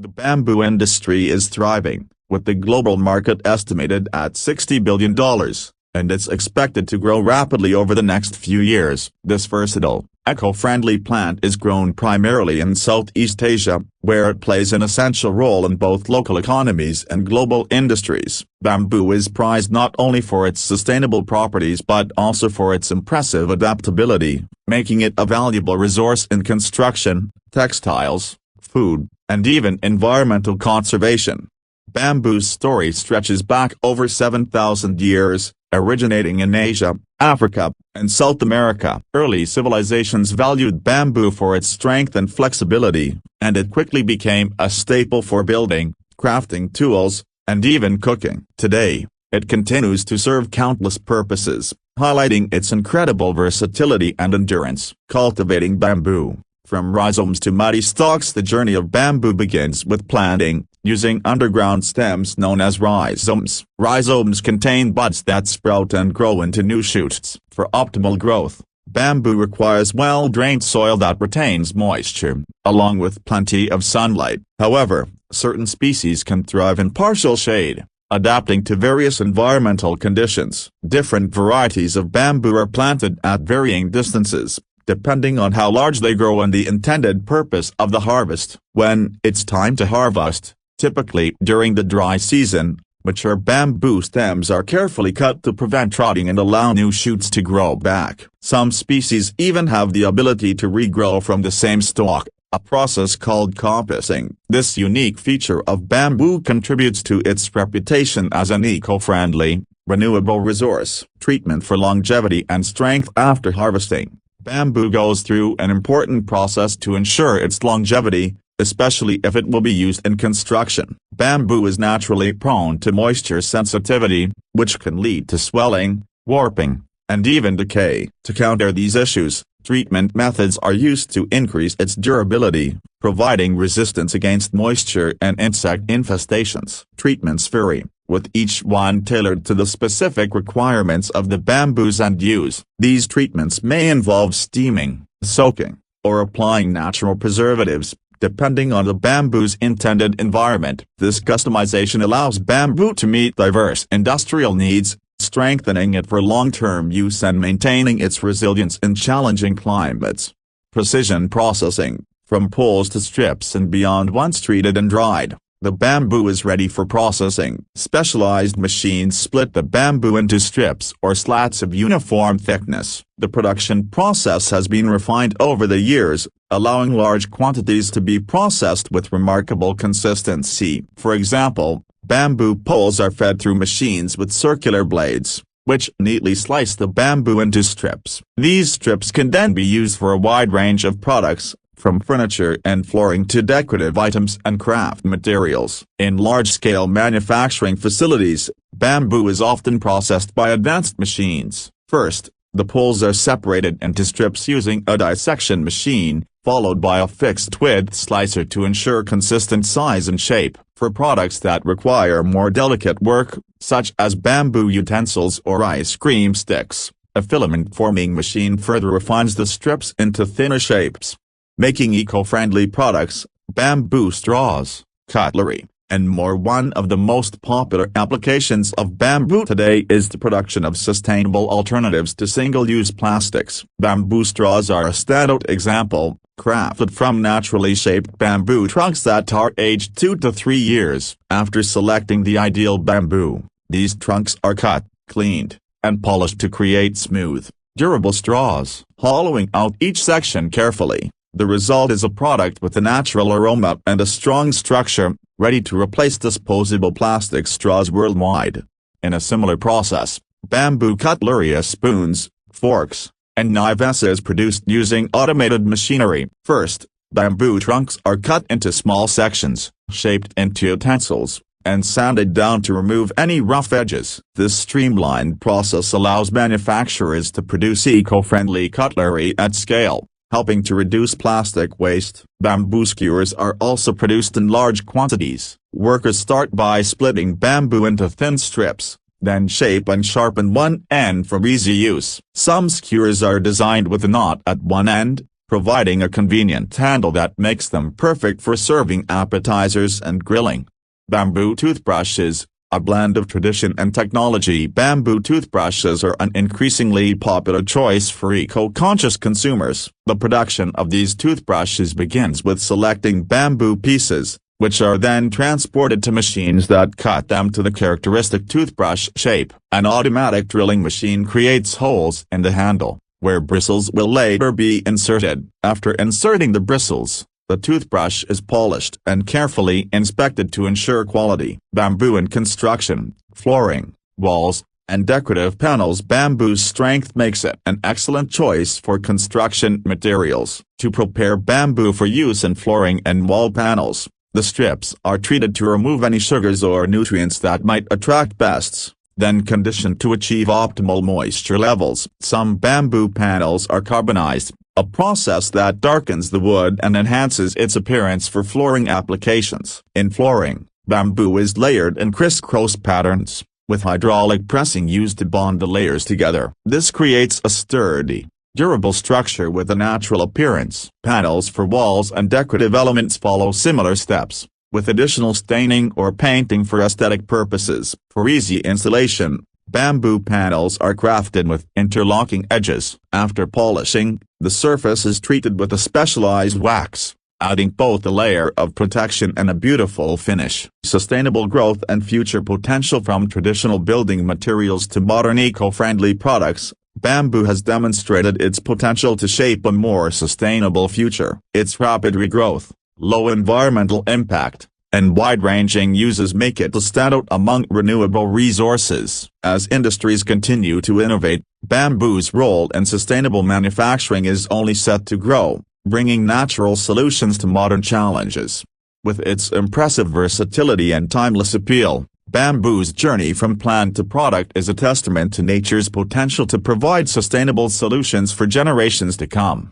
The bamboo industry is thriving, with the global market estimated at $60 billion, and it's expected to grow rapidly over the next few years. This versatile, eco-friendly plant is grown primarily in Southeast Asia, where it plays an essential role in both local economies and global industries. Bamboo is prized not only for its sustainable properties but also for its impressive adaptability, making it a valuable resource in construction, textiles, food, and even environmental conservation. Bamboo's story stretches back over 7,000 years, originating in Asia, Africa, and South America. Early civilizations valued bamboo for its strength and flexibility, and it quickly became a staple for building, crafting tools, and even cooking. Today, it continues to serve countless purposes, highlighting its incredible versatility and endurance. Cultivating bamboo. From rhizomes to mighty stalks, the journey of bamboo begins with planting, using underground stems known as rhizomes. Rhizomes contain buds that sprout and grow into new shoots. For optimal growth, bamboo requires well-drained soil that retains moisture, along with plenty of sunlight. However, certain species can thrive in partial shade, adapting to various environmental conditions. Different varieties of bamboo are planted at varying distances, depending on how large they grow and the intended purpose of the harvest. When it's time to harvest, typically during the dry season, mature bamboo stems are carefully cut to prevent rotting and allow new shoots to grow back. Some species even have the ability to regrow from the same stalk, a process called coppicing. This unique feature of bamboo contributes to its reputation as an eco-friendly, renewable resource. Treatment for longevity and strength. After harvesting, bamboo goes through an important process to ensure its longevity, especially if it will be used in construction. Bamboo is naturally prone to moisture sensitivity, which can lead to swelling, warping, and even decay. To counter these issues, treatment methods are used to increase its durability, providing resistance against moisture and insect infestations. Treatments vary, with each one tailored to the specific requirements of the bamboo's end use. These treatments may involve steaming, soaking, or applying natural preservatives, depending on the bamboo's intended environment. This customization allows bamboo to meet diverse industrial needs, strengthening it for long-term use and maintaining its resilience in challenging climates. Precision processing. From poles to strips and beyond. Once treated and dried, the bamboo is ready for processing. Specialized machines split the bamboo into strips or slats of uniform thickness. The production process has been refined over the years, allowing large quantities to be processed with remarkable consistency. For example, bamboo poles are fed through machines with circular blades, which neatly slice the bamboo into strips. These strips can then be used for a wide range of products, from furniture and flooring to decorative items and craft materials. In large-scale manufacturing facilities, bamboo is often processed by advanced machines. First, the poles are separated into strips using a dissection machine, followed by a fixed-width slicer to ensure consistent size and shape. For products that require more delicate work, such as bamboo utensils or ice cream sticks, a filament-forming machine further refines the strips into thinner shapes. Making eco-friendly products, bamboo straws, cutlery, and more. One of the most popular applications of bamboo today is the production of sustainable alternatives to single-use plastics. Bamboo straws are a standout example, crafted from naturally shaped bamboo trunks that are aged 2 to 3 years. After selecting the ideal bamboo, these trunks are cut, cleaned, and polished to create smooth, durable straws. Hollowing out each section carefully, the result is a product with a natural aroma and a strong structure, ready to replace disposable plastic straws worldwide. In a similar process, bamboo cutlery, spoons, forks, and knives is produced using automated machinery. First, bamboo trunks are cut into small sections, shaped into utensils, and sanded down to remove any rough edges. This streamlined process allows manufacturers to produce eco-friendly cutlery at scale, helping to reduce plastic waste. Bamboo skewers are also produced in large quantities. Workers start by splitting bamboo into thin strips, then shape and sharpen one end for easy use. Some skewers are designed with a knot at one end, providing a convenient handle that makes them perfect for serving appetizers and grilling. Bamboo toothbrushes, a blend of tradition and technology. Bamboo toothbrushes are an increasingly popular choice for eco-conscious consumers. The production of these toothbrushes begins with selecting bamboo pieces, which are then transported to machines that cut them to the characteristic toothbrush shape. An automatic drilling machine creates holes in the handle, where bristles will later be inserted. After inserting the bristles, the toothbrush is polished and carefully inspected to ensure quality. Bamboo in construction, flooring, walls, and decorative panels. Bamboo's strength makes it an excellent choice for construction materials. To prepare bamboo for use in flooring and wall panels, the strips are treated to remove any sugars or nutrients that might attract pests, then conditioned to achieve optimal moisture levels. Some bamboo panels are carbonized, a process that darkens the wood and enhances its appearance for flooring applications. In flooring, bamboo is layered in crisscross patterns, with hydraulic pressing used to bond the layers together. This creates a sturdy, durable structure with a natural appearance. Panels for walls and decorative elements follow similar steps, with additional staining or painting for aesthetic purposes. For easy installation, bamboo panels are crafted with interlocking edges. After polishing, the surface is treated with a specialized wax, adding both a layer of protection and a beautiful finish. Sustainable growth and future potential. From traditional building materials to modern eco-friendly products, bamboo has demonstrated its potential to shape a more sustainable future. Its rapid regrowth, low environmental impact, and wide-ranging uses make it a standout among renewable resources. As industries continue to innovate, bamboo's role in sustainable manufacturing is only set to grow, bringing natural solutions to modern challenges. With its impressive versatility and timeless appeal, bamboo's journey from plant to product is a testament to nature's potential to provide sustainable solutions for generations to come.